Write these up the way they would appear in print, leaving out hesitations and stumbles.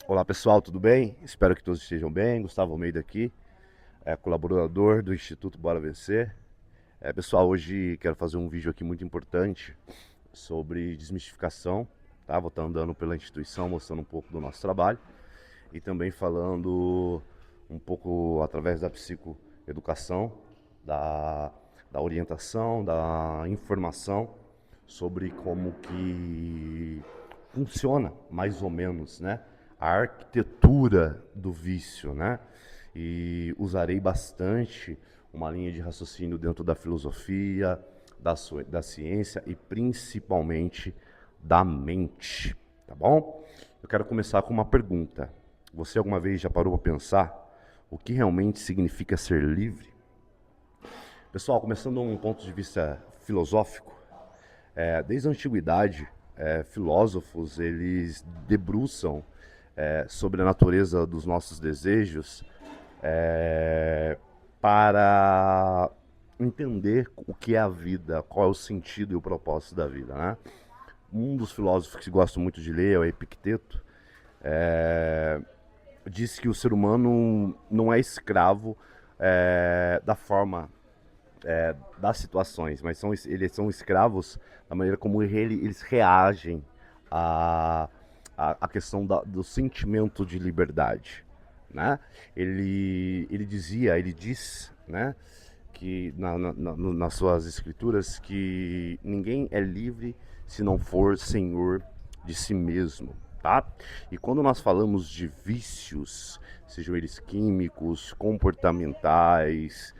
Olá pessoal, tudo bem? Espero que todos estejam bem. Gustavo Almeida aqui, colaborador do Instituto Bora Vencer. Pessoal, hoje quero fazer um vídeo aqui muito importante sobre desmistificação, tá? Vou estar andando pela instituição, mostrando um pouco do nosso trabalho e também falando um pouco através da psicoeducação, da, da orientação, da informação sobre como que funciona mais ou menos, né, a arquitetura do vício, né? E usarei bastante uma linha de raciocínio dentro da filosofia, da ciência e principalmente da mente, tá bom? Eu quero começar com uma pergunta. Você alguma vez já parou para pensar o que realmente significa ser livre? Pessoal, começando um ponto de vista filosófico, desde a antiguidade, filósofos eles debruçam sobre a natureza dos nossos desejos é, para entender o que é a vida, qual é o sentido e o propósito da vida, né? Um dos filósofos que gosto muito de ler é o Epicteto. É, diz que o ser humano não é escravo da forma das situações, mas eles são escravos da maneira como eles reagem à, à questão do sentimento de liberdade, né? Ele diz, né, que nas suas escrituras que ninguém é livre se não for senhor de si mesmo, tá? E quando nós falamos de vícios, sejam eles químicos, comportamentais,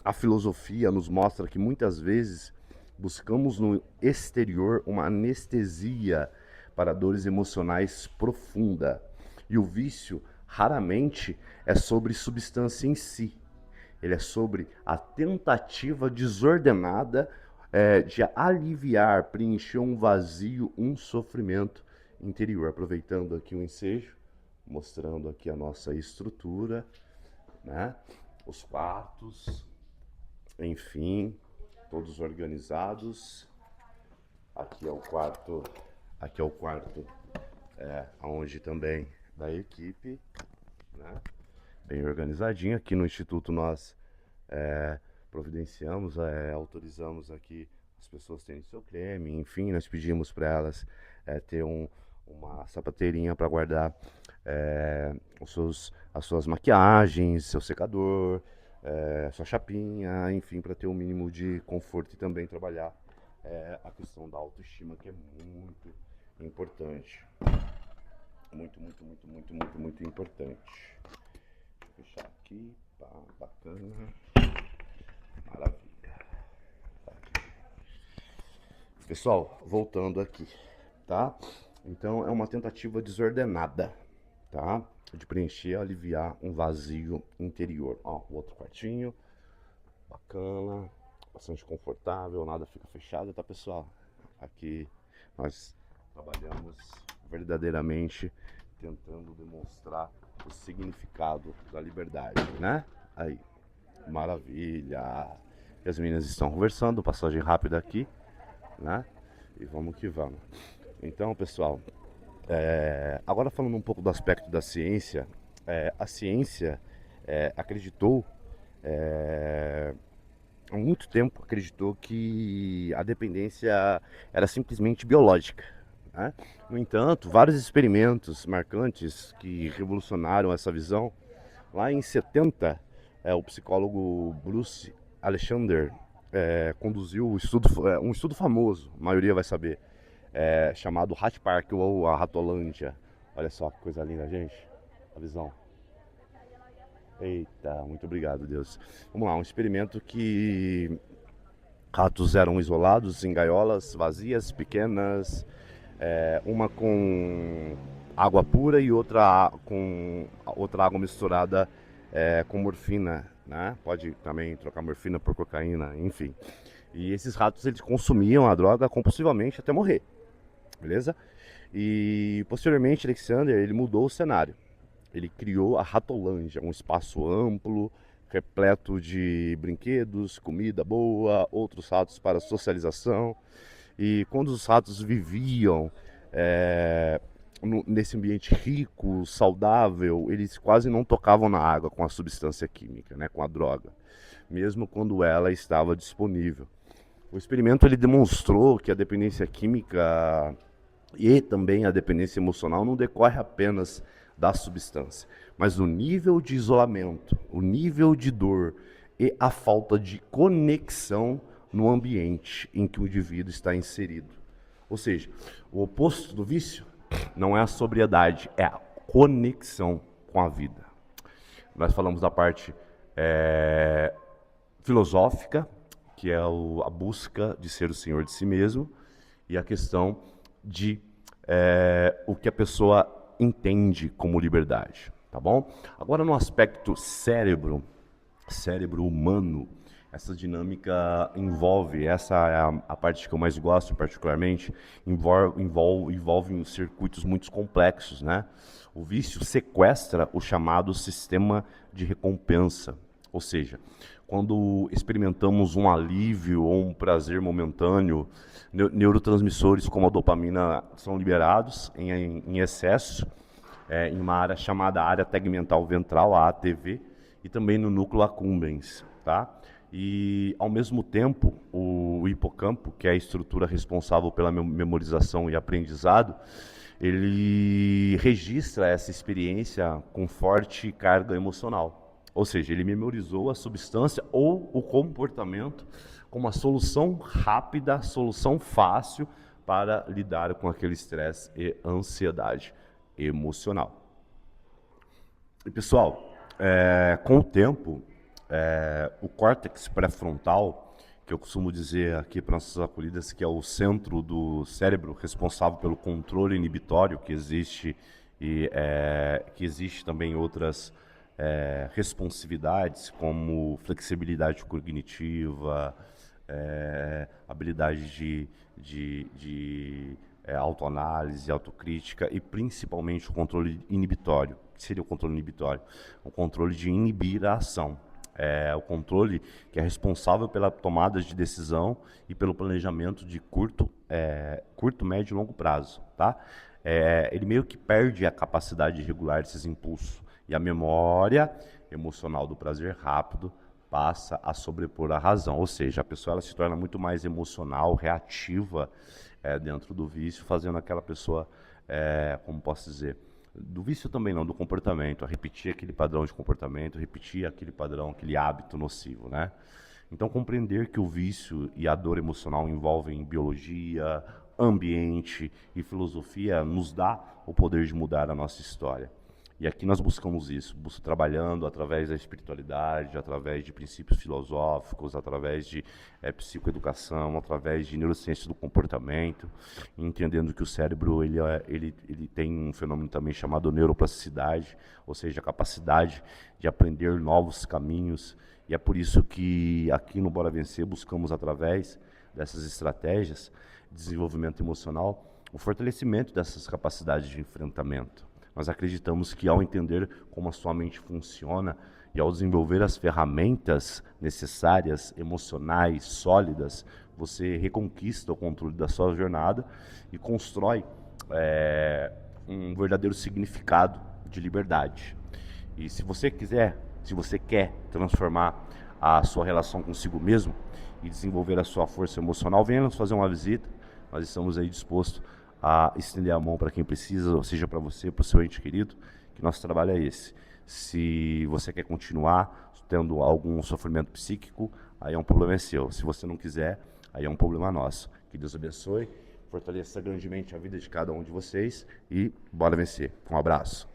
a filosofia nos mostra que muitas vezes buscamos no exterior uma anestesia para dores emocionais profunda. E o vício raramente é sobre substância em si. Ele é sobre a tentativa desordenada de aliviar, preencher um vazio, um sofrimento interior. Aproveitando aqui o ensejo, mostrando aqui a nossa estrutura, né? Os quartos, enfim, todos organizados. Aqui é o quarto, aqui é o quarto onde também da equipe, né? Bem organizadinho. Aqui no Instituto nós é, providenciamos, autorizamos aqui as pessoas terem seu creme, enfim, nós pedimos para elas ter uma sapateirinha para guardar as suas maquiagens, seu secador, sua chapinha, enfim, para ter um mínimo de conforto e também trabalhar a questão da autoestima, que é muito importante. Muito, muito, muito, muito, muito, muito importante. Deixa eu fechar aqui, tá bacana, maravilha. Pessoal, voltando aqui, tá? Então é uma tentativa desordenada, tá? De preencher, aliviar um vazio interior. Ó, o outro quartinho, bacana, bastante confortável, nada fica fechado, tá, pessoal? Aqui nós trabalhamos verdadeiramente tentando demonstrar o significado da liberdade, né? Aí, maravilha. E as meninas estão conversando, passagem rápida aqui, né? E vamos que vamos. Então, pessoal, agora falando um pouco do aspecto da ciência, a ciência acreditou há muito tempo acreditou que a dependência era simplesmente biológica, né? No entanto, vários experimentos marcantes que revolucionaram essa visão, lá em 70, o psicólogo Bruce Alexander conduziu um estudo famoso, a maioria vai saber, chamado Rat Park ou a Ratolândia. Olha só que coisa linda, gente. A visão. Eita, muito obrigado, Deus. Vamos lá, um experimento que ratos eram isolados em gaiolas vazias, pequenas, uma com água pura e outra com outra água misturada com morfina, né? Pode também trocar morfina por cocaína, enfim. E esses ratos eles consumiam a droga compulsivamente até morrer, beleza? E posteriormente Alexander ele mudou o cenário. Ele criou a Ratolândia, um espaço amplo, repleto de brinquedos, comida boa, outros ratos para socialização. E quando os ratos viviam nesse ambiente rico, saudável, eles quase não tocavam na água com a substância química, né, com a droga, mesmo quando ela estava disponível. O experimento ele demonstrou que a dependência química e também a dependência emocional não decorre apenas da substância, mas do nível de isolamento, o nível de dor e a falta de conexão no ambiente em que o indivíduo está inserido. Ou seja, o oposto do vício não é a sobriedade, é a conexão com a vida. Nós falamos da parte filosófica, que é a busca de ser o senhor de si mesmo, e a questão de o que a pessoa entende como liberdade, tá bom? Agora no aspecto cérebro humano, essa dinâmica envolve, essa é a parte que eu mais gosto particularmente, envolve circuitos muito complexos, né? O vício sequestra o chamado sistema de recompensa, ou seja, quando experimentamos um alívio ou um prazer momentâneo, neurotransmissores como a dopamina são liberados em excesso, em uma área chamada área tegmental ventral, a ATV, e também no núcleo accumbens, tá? E, ao mesmo tempo, o hipocampo, que é a estrutura responsável pela memorização e aprendizado, ele registra essa experiência com forte carga emocional. Ou seja, ele memorizou a substância ou o comportamento como uma solução rápida, solução fácil para lidar com aquele estresse e ansiedade emocional. E, pessoal, com o tempo, o córtex pré-frontal, que eu costumo dizer aqui para nossas acolhidas, que é o centro do cérebro responsável pelo controle inibitório que existe e que existe também outras responsividades, como flexibilidade cognitiva, habilidade de autoanálise, autocrítica e principalmente o controle inibitório. O que seria o controle inibitório? O controle de inibir a ação. O controle que é responsável pela tomada de decisão e pelo planejamento de curto, médio e longo prazo. Tá? Ele meio que perde a capacidade de regular esses impulsos. E a memória emocional do prazer rápido passa a sobrepor a razão. Ou seja, a pessoa ela se torna muito mais emocional, reativa dentro do vício, fazendo aquela pessoa, como posso dizer, do vício também não, do comportamento, a repetir aquele padrão de comportamento, repetir aquele padrão, aquele hábito nocivo, né? Então, compreender que o vício e a dor emocional envolvem biologia, ambiente e filosofia nos dá o poder de mudar a nossa história. E aqui nós buscamos isso, trabalhando através da espiritualidade, através de princípios filosóficos, através de psicoeducação, através de neurociência do comportamento, entendendo que o cérebro ele tem um fenômeno também chamado neuroplasticidade, ou seja, a capacidade de aprender novos caminhos. E é por isso que aqui no Bora Vencer buscamos, através dessas estratégias de desenvolvimento emocional, o fortalecimento dessas capacidades de enfrentamento. Nós acreditamos que ao entender como a sua mente funciona e ao desenvolver as ferramentas necessárias, emocionais, sólidas, você reconquista o controle da sua jornada e constrói um verdadeiro significado de liberdade. E se você quer transformar a sua relação consigo mesmo e desenvolver a sua força emocional, venha nos fazer uma visita. Nós estamos aí dispostos a estender a mão para quem precisa, seja para você, para o seu ente querido, que nosso trabalho é esse. Se você quer continuar tendo algum sofrimento psíquico, aí é um problema seu. Se você não quiser, aí é um problema nosso. Que Deus abençoe, fortaleça grandemente a vida de cada um de vocês e bora vencer. Um abraço.